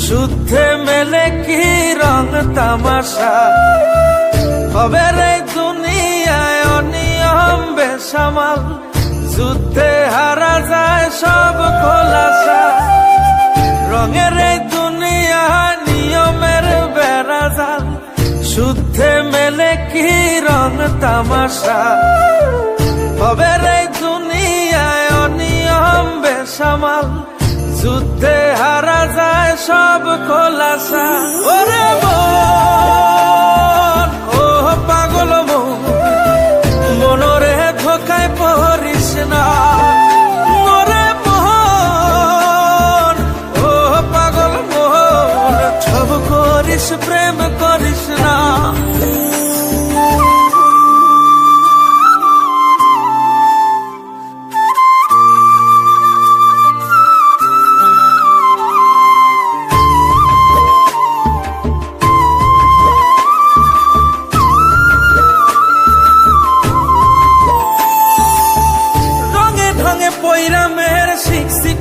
শুদ্ধে মেলে কি রং তামাশা, হবে রে দুনিয়ায় অনিয়ম বেসামাল, যুদ্ধে হারা যায় সব খোলাসা। রঙের এই দুনিয়া নিয়মের বেড়াজাল, শুদ্ধে মেলে কি রং তামাশা, হবে রে দুনিয়ায় অনিয়ম বেসামাল, যুদ্ধে হারা যায় সব খোলাসা। ওরে মন, ও পাগল মন, মনরে ধোকায় পড়িস না। ওরে মন, ও পাগল মন, সব করিস প্রেম করিস না।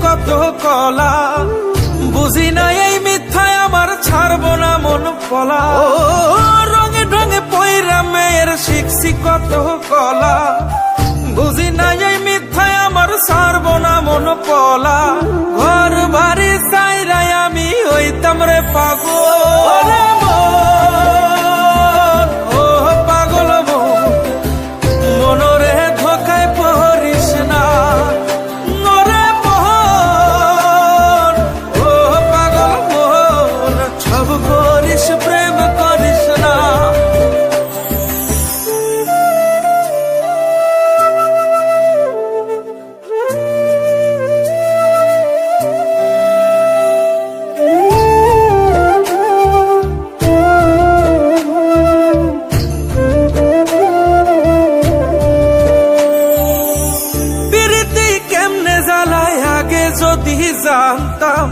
কত কলা বুঝি না এই মিথ্যায় আমার ছাড়বো না মন পলা। ও রঙে ঢঙে পয়রা মেয়ের শিখছি কত কলা, বুঝি না এই মিথ্যায় আমার ছাড়বো না মন পলা। ঘর বাড়ি চাইরাই আমি হইতাম রে পাগল। ও পাগল মন, মনরে ধোকায় পড়িস না। প্রেম করিস না। প্রীতি কেমনে জ্বালায় আগে যদি জানতাম,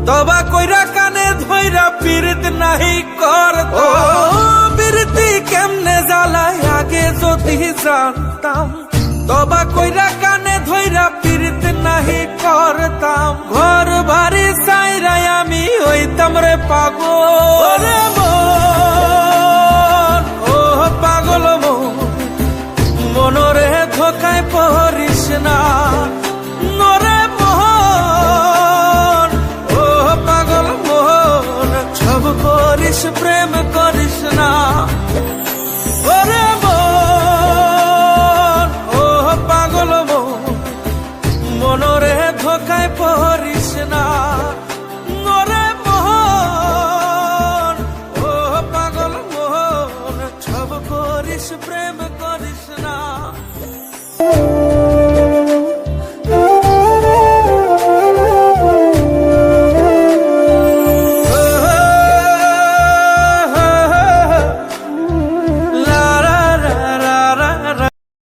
তবা কইরা কানে ধইরা পীড়িত নাহি করতাম। প্রীতি কেমনে জ্বালায় আগে যদি জানতাম, তবা কইরা কানে ধইরা পীড়িত নাহি করতাম। ঘর বাড়ি চাইরাই আমি হইতাম রে পাগল। ও পাগল মন, মনরে ধোকায় পড়িস না। নরে মন, ও পাগল মন, সব করিস প্রেম করিস না। ওরে